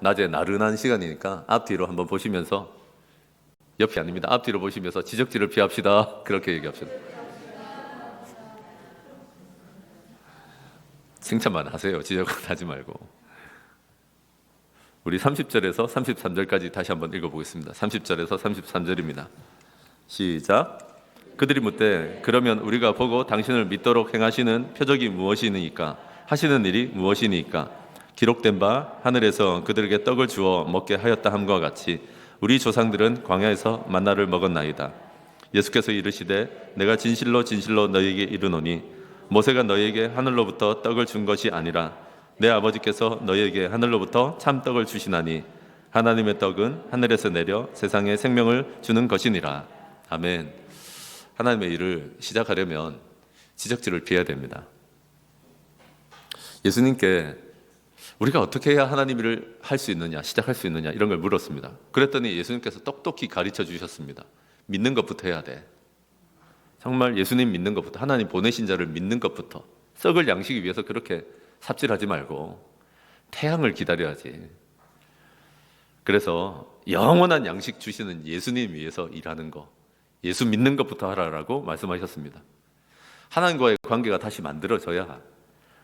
낮에 나른한 시간이니까 앞뒤로 한번 보시면서, 옆이 아닙니다. 앞뒤로 보시면서 지적질을 피합시다. 그렇게 얘기합시다. 칭찬만 하세요. 지적은 하지 말고. 우리 30절에서 33절까지 다시 한번 읽어보겠습니다. 30절에서 33절입니다. 시작. 그들이 묻되 그러면 우리가 보고 당신을 믿도록 행하시는 표적이 무엇이니까 하시는 일이 무엇이니까 기록된 바 하늘에서 그들에게 떡을 주어 먹게 하였다 함과 같이 우리 조상들은 광야에서 만나를 먹었나이다. 예수께서 이르시되 내가 진실로 진실로 너희에게 이르노니 모세가 너희에게 하늘로부터 떡을 준 것이 아니라 내 아버지께서 너희에게 하늘로부터 참떡을 주시나니 하나님의 떡은 하늘에서 내려 세상에 생명을 주는 것이니라. 아멘. 하나님의 일을 시작하려면 지적질을 피해야 됩니다. 예수님께 우리가 어떻게 해야 하나님 일을 할 수 있느냐, 시작할 수 있느냐 이런 걸 물었습니다. 그랬더니 예수님께서 똑똑히 가르쳐 주셨습니다. 믿는 것부터 해야 돼. 정말 예수님 믿는 것부터, 하나님 보내신 자를 믿는 것부터. 썩을 양식이 위해서 그렇게 삽질하지 말고 태양을 기다려야지. 그래서 영원한 양식 주시는 예수님 위해서 일하는 거, 예수 믿는 것부터 하라라고 말씀하셨습니다. 하나님과의 관계가 다시 만들어져야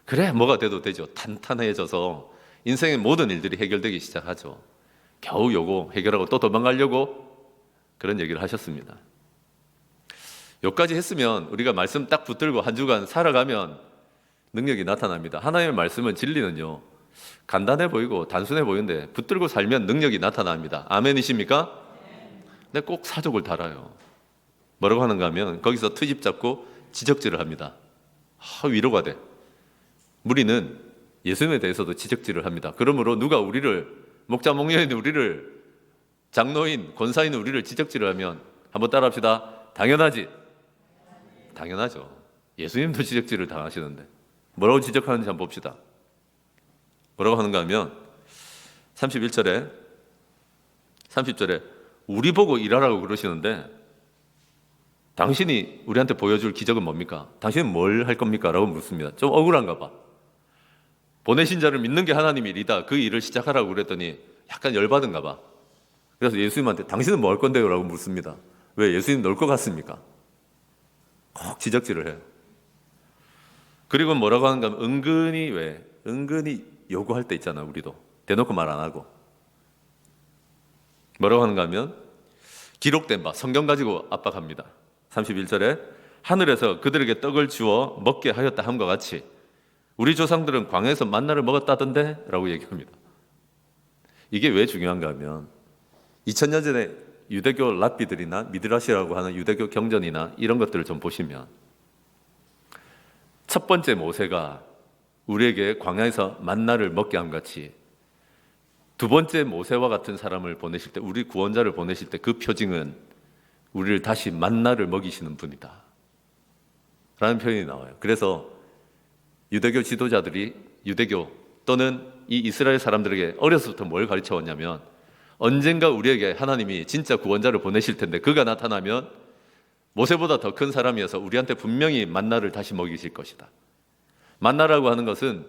그래 뭐가 돼도 되죠. 탄탄해져서 인생의 모든 일들이 해결되기 시작하죠. 겨우 요거 해결하고 또 도망가려고 그런 얘기를 하셨습니다. 여기까지 했으면 우리가 말씀 딱 붙들고 한 주간 살아가면 능력이 나타납니다. 하나님의 말씀은 진리는요 간단해 보이고 단순해 보이는데 붙들고 살면 능력이 나타납니다. 아멘이십니까? 근데 꼭 사족을 달아요. 뭐라고 하는가 하면 거기서 트집 잡고 지적질을 합니다. 위로가 돼. 무리는 예수님에 대해서도 지적질을 합니다. 그러므로 누가 우리를, 목자 목녀인 우리를, 장로인 권사인 우리를 지적질을 하면 한번 따라합시다. 당연하지. 당연하죠. 예수님도 지적질을 당하시는데 뭐라고 지적하는지 한번 봅시다. 뭐라고 하는가 하면 31절에 30절에 우리 보고 일하라고 그러시는데 당신이 우리한테 보여줄 기적은 뭡니까? 당신은 뭘 할 겁니까? 라고 묻습니다. 좀 억울한가 봐. 보내신 자를 믿는 게 하나님 일이다. 그 일을 시작하라고 그랬더니 약간 열받은가 봐. 그래서 예수님한테 당신은 뭐 할 건데요? 라고 묻습니다. 왜? 예수님 놀 것 같습니까? 꼭 지적질을 해요. 그리고 뭐라고 하는가 하면 은근히 요구할 때 있잖아. 우리도 대놓고 말 안 하고 뭐라고 하는가 하면 기록된 바 성경 가지고 압박합니다. 31절에 하늘에서 그들에게 떡을 주어 먹게 하였다 함과 같이 우리 조상들은 광야에서 만나를 먹었다던데 라고 얘기합니다. 이게 왜 중요한가 하면 2000년 전에 유대교 랍비들이나 미드라시라고 하는 유대교 경전이나 이런 것들을 좀 보시면 첫 번째 모세가 우리에게 광야에서 만나를 먹게 함 같이 두 번째 모세와 같은 사람을 보내실 때, 우리 구원자를 보내실 때 그 표징은 우리를 다시 만나를 먹이시는 분이다 라는 표현이 나와요. 그래서 유대교 지도자들이 유대교 또는 이 이스라엘 사람들에게 어려서부터 뭘 가르쳐 왔냐면 언젠가 우리에게 하나님이 진짜 구원자를 보내실 텐데 그가 나타나면 모세보다 더 큰 사람이어서 우리한테 분명히 만나를 다시 먹이실 것이다. 만나라고 하는 것은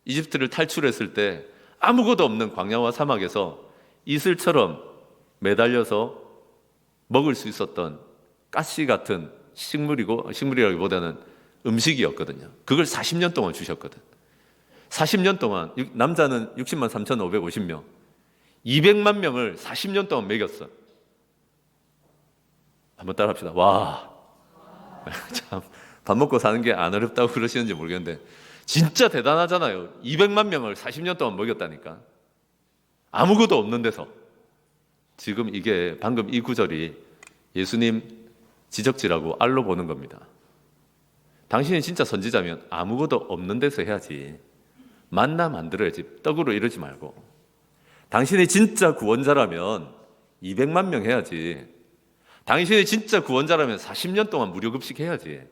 이집트를 탈출했을 때 아무것도 없는 광야와 사막에서 이슬처럼 매달려서 먹을 수 있었던 가시 같은 식물이라기보다는 음식이었거든요. 그걸 40년 동안 주셨거든. 40년 동안 남자는 60만 3,550명 200만 명을 40년 동안 먹였어. 한번 따라합시다. 와, 참 밥 먹고 사는 게 안 어렵다고 그러시는지 모르겠는데 진짜 대단하잖아요. 200만 명을 40년 동안 먹였다니까. 아무것도 없는 데서. 지금 이게 방금 이 구절이 예수님 지적질하고 알로 보는 겁니다. 당신이 진짜 선지자면 아무것도 없는 데서 해야지. 만나 만들어야지. 떡으로 이러지 말고. 당신이 진짜 구원자라면 200만 명 해야지. 당신이 진짜 구원자라면 40년 동안 무료 급식해야지.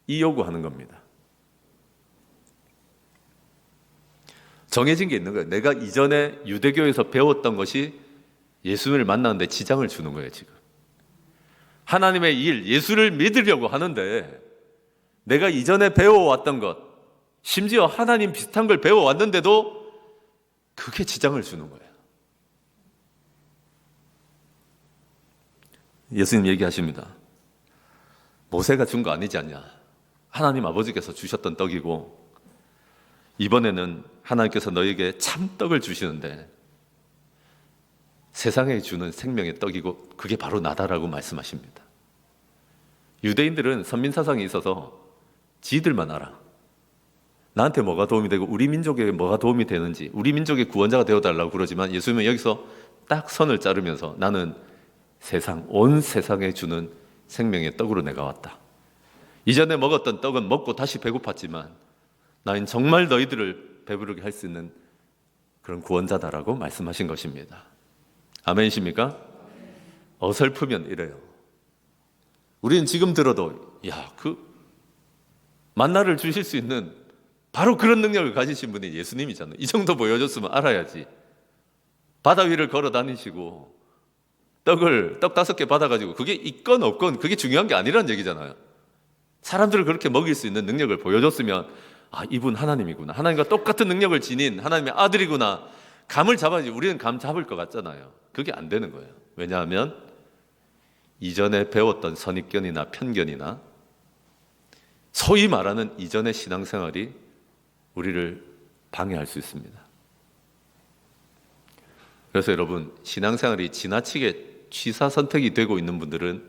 이 요구하는 겁니다. 정해진 게 있는 거예요. 내가 이전에 유대교에서 배웠던 것이 예수를 만나는데 지장을 주는 거예요. 지금 하나님의 일, 예수를 믿으려고 하는데 내가 이전에 배워왔던 것, 심지어 하나님 비슷한 걸 배워왔는데도 그게 지장을 주는 거예요. 예수님 얘기하십니다. 모세가 준 거 아니지 않냐? 하나님 아버지께서 주셨던 떡이고 이번에는 하나님께서 너에게 참떡을 주시는데 세상에 주는 생명의 떡이고 그게 바로 나다라고 말씀하십니다. 유대인들은 선민사상이 있어서 지들만 알아. 나한테 뭐가 도움이 되고 우리 민족에 뭐가 도움이 되는지, 우리 민족의 구원자가 되어달라고 그러지만 예수님은 여기서 딱 선을 자르면서 나는 온 세상에 주는 생명의 떡으로 내가 왔다. 이전에 먹었던 떡은 먹고 다시 배고팠지만 나는 정말 너희들을 배부르게 할 수 있는 그런 구원자다라고 말씀하신 것입니다. 아멘이십니까? 어설프면 이래요. 우리는 지금 들어도 만나를 주실 수 있는 바로 그런 능력을 가지신 분이 예수님이잖아요. 이 정도 보여줬으면 알아야지. 바다 위를 걸어 다니시고 떡 5개 받아가지고 그게 있건 없건 그게 중요한 게 아니라는 얘기잖아요. 사람들을 그렇게 먹일 수 있는 능력을 보여줬으면 이분 하나님이구나. 하나님과 똑같은 능력을 지닌 하나님의 아들이구나. 감을 잡아야지. 우리는 감 잡을 것 같잖아요. 그게 안 되는 거예요. 왜냐하면 이전에 배웠던 선입견이나 편견이나 소위 말하는 이전의 신앙생활이 우리를 방해할 수 있습니다. 그래서 여러분, 신앙생활이 지나치게 취사 선택이 되고 있는 분들은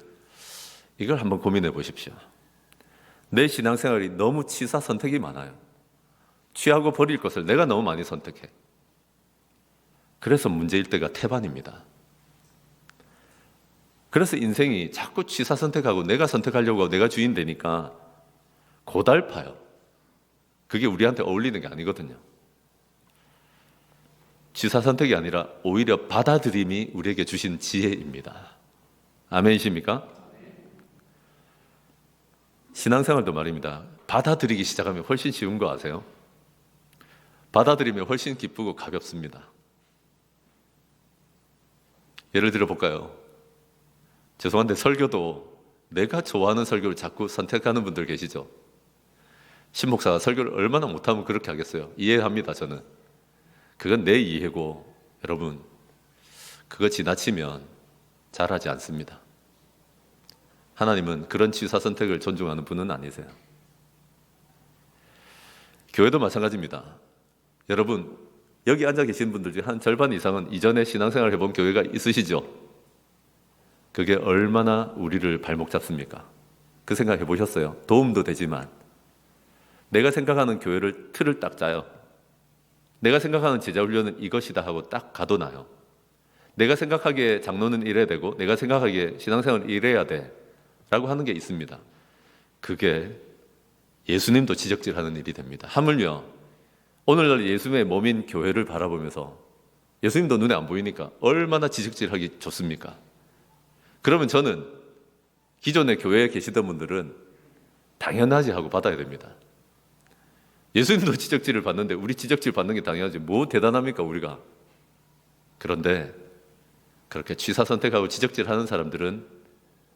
이걸 한번 고민해 보십시오. 내 신앙생활이 너무 취사 선택이 많아요. 취하고 버릴 것을 내가 너무 많이 선택해. 그래서 문제일 때가 태반입니다. 그래서 인생이 자꾸 취사 선택하고 내가 선택하려고 하고 내가 주인 되니까 고달파요. 그게 우리한테 어울리는 게 아니거든요. 취사 선택이 아니라 오히려 받아들임이 우리에게 주신 지혜입니다. 아멘이십니까? 신앙생활도 말입니다. 받아들이기 시작하면 훨씬 쉬운 거 아세요? 받아들이면 훨씬 기쁘고 가볍습니다. 예를 들어 볼까요? 죄송한데 설교도 내가 좋아하는 설교를 자꾸 선택하는 분들 계시죠? 신목사가 설교를 얼마나 못하면 그렇게 하겠어요? 이해합니다, 저는. 그건 내 이해고 여러분, 그거 지나치면 잘하지 않습니다. 하나님은 그런 취사 선택을 존중하는 분은 아니세요. 교회도 마찬가지입니다. 여러분, 여기 앉아 계신 분들 중에 한 절반 이상은 이전에 신앙생활을 해본 교회가 있으시죠? 그게 얼마나 우리를 발목 잡습니까? 그 생각 해보셨어요? 도움도 되지만 내가 생각하는 교회를 틀을 딱 짜요. 내가 생각하는 제자훈련은 이것이다 하고 딱 가둬놔요. 내가 생각하기에 장로는 이래야 되고 내가 생각하기에 신앙생활은 이래야 돼 라고 하는 게 있습니다. 그게 예수님도 지적질하는 일이 됩니다. 하물며 오늘날 예수님의 몸인 교회를 바라보면서 예수님도 눈에 안 보이니까 얼마나 지적질하기 좋습니까? 그러면 저는 기존의 교회에 계시던 분들은 당연하지 하고 받아야 됩니다. 예수님도 지적질을 받는데 우리 지적질 받는 게 당연하지. 뭐 대단합니까 우리가. 그런데 그렇게 취사 선택하고 지적질하는 사람들은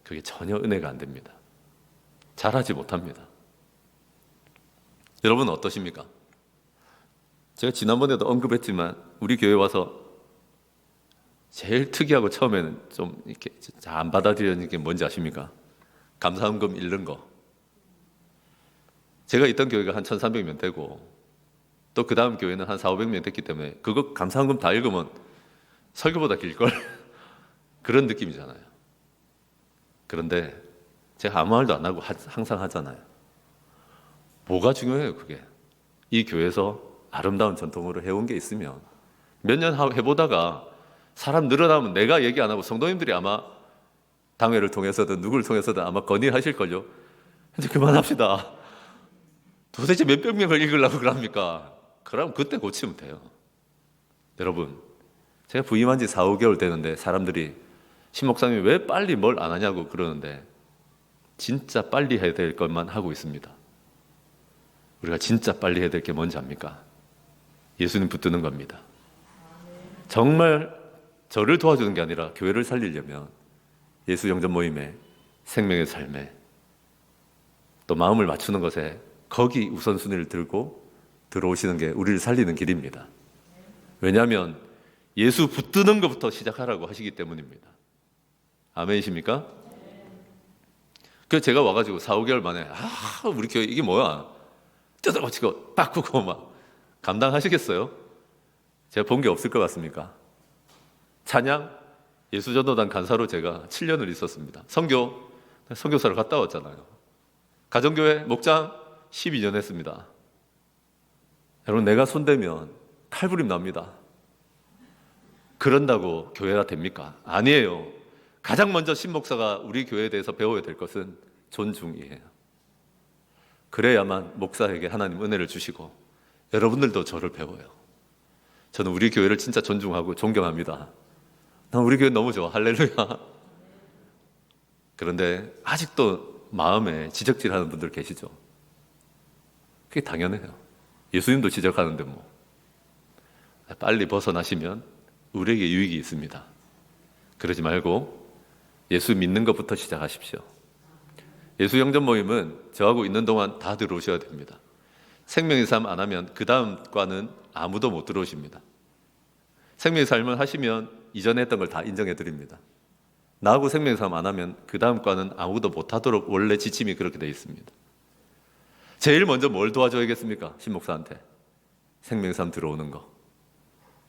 그게 전혀 은혜가 안 됩니다. 잘하지 못합니다. 여러분은 어떠십니까? 제가 지난번에도 언급했지만 우리 교회 와서 제일 특이하고 처음에는 좀 이렇게 잘 안 받아들이는 게 뭔지 아십니까? 감사헌금 잃는 거. 제가 있던 교회가 한 1,300명 되고 또 그 다음 교회는 한 400~500명 됐기 때문에 그거 감사헌금 다 읽으면 설교보다 길걸? 그런 느낌이잖아요. 그런데 제가 아무 말도 안 하고 항상 하잖아요. 뭐가 중요해요 그게? 이 교회에서 아름다운 전통으로 해온 게 있으면 몇 년 해보다가 사람 늘어나면 내가 얘기 안 하고 성도님들이 아마 당회를 통해서든 누구를 통해서든 아마 건의하실걸요. 이제 그만합시다. 도대체 몇백 명을 읽으려고 그럽니까? 그럼 그때 고치면 돼요. 여러분, 제가 부임한 지 4~5개월 되는데 사람들이 신 목사님이 왜 빨리 뭘 안 하냐고 그러는데 진짜 빨리 해야 될 것만 하고 있습니다. 우리가 진짜 빨리 해야 될 게 뭔지 압니까? 예수님 붙드는 겁니다. 정말 저를 도와주는 게 아니라 교회를 살리려면 예수 영접 모임의 생명의 삶에 또 마음을 맞추는 것에 거기 우선순위를 들고 들어오시는 게 우리를 살리는 길입니다. 왜냐하면 예수 붙드는 것부터 시작하라고 하시기 때문입니다. 아멘이십니까? 그래서 제가 와가지고 4, 5개월 만에 우리 교회 이게 뭐야? 뜯어고치고 바꾸고 막 감당하시겠어요? 제가 본 게 없을 것 같습니까? 찬양, 예수전도단 간사로 제가 7년을 있었습니다. 선교사를 갔다 왔잖아요. 가정교회 목장 12년 했습니다. 여러분, 내가 손대면 칼부림 납니다. 그런다고 교회가 됩니까? 아니에요. 가장 먼저 신목사가 우리 교회에 대해서 배워야 될 것은 존중이에요. 그래야만 목사에게 하나님 은혜를 주시고 여러분들도 저를 배워요. 저는 우리 교회를 진짜 존중하고 존경합니다. 난 우리 교회 너무 좋아. 할렐루야. 그런데 아직도 마음에 지적질하는 분들 계시죠? 그게 당연해요. 예수님도 지적하는데 뭐. 빨리 벗어나시면 우리에게 유익이 있습니다. 그러지 말고 예수 믿는 것부터 시작하십시오. 예수 영접 모임은 저하고 있는 동안 다 들어오셔야 됩니다. 생명의 삶 안 하면 그 다음 과는 아무도 못 들어오십니다. 생명의 삶을 하시면 이전에 했던 걸 다 인정해 드립니다. 나하고 생명의 삶 안 하면 그 다음 과는 아무도 못 하도록 원래 지침이 그렇게 되어 있습니다. 제일 먼저 뭘 도와줘야겠습니까? 신목사한테. 생명의 삶 들어오는 거.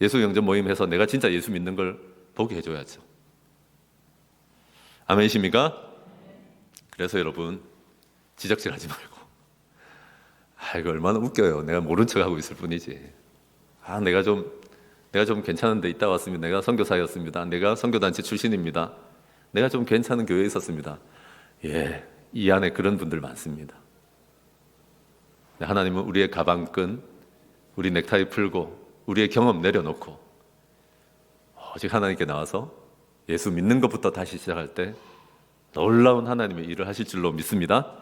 예수 영접 모임 해서 내가 진짜 예수 믿는 걸 보게 해줘야죠. 아멘이십니까? 그래서 여러분, 지적질하지 말고, 이거 얼마나 웃겨요. 내가 모른 척하고 있을 뿐이지. 내가 좀 괜찮은데 있다 왔습니다. 내가 선교사였습니다. 내가 선교단체 출신입니다. 내가 좀 괜찮은 교회에 있었습니다. 예, 이 안에 그런 분들 많습니다. 하나님은 우리의 가방끈, 우리 넥타이 풀고 우리의 경험 내려놓고 오직 하나님께 나와서 예수 믿는 것부터 다시 시작할 때 놀라운 하나님의 일을 하실 줄로 믿습니다.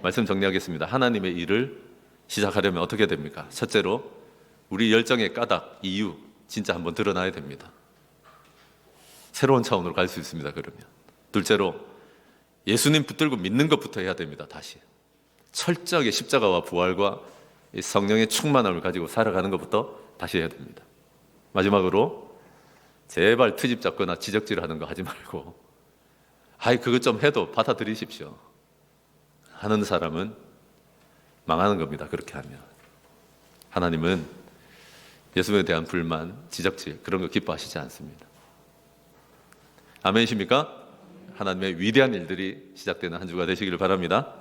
말씀 정리하겠습니다. 하나님의 일을 시작하려면 어떻게 됩니까? 첫째로 우리 열정의 까닭, 이유 진짜 한번 드러나야 됩니다. 새로운 차원으로 갈 수 있습니다. 그러면 둘째로 예수님 붙들고 믿는 것부터 해야 됩니다. 다시 철저하게 십자가와 부활과 성령의 충만함을 가지고 살아가는 것부터 다시 해야 됩니다. 마지막으로 제발 트집 잡거나 지적질하는 거 하지 말고 그것 좀 해도 받아들이십시오. 하는 사람은 망하는 겁니다. 그렇게 하면 하나님은 예수에 대한 불만, 지적질 그런 거 기뻐하시지 않습니다. 아멘이십니까? 하나님의 위대한 일들이 시작되는 한 주가 되시기를 바랍니다.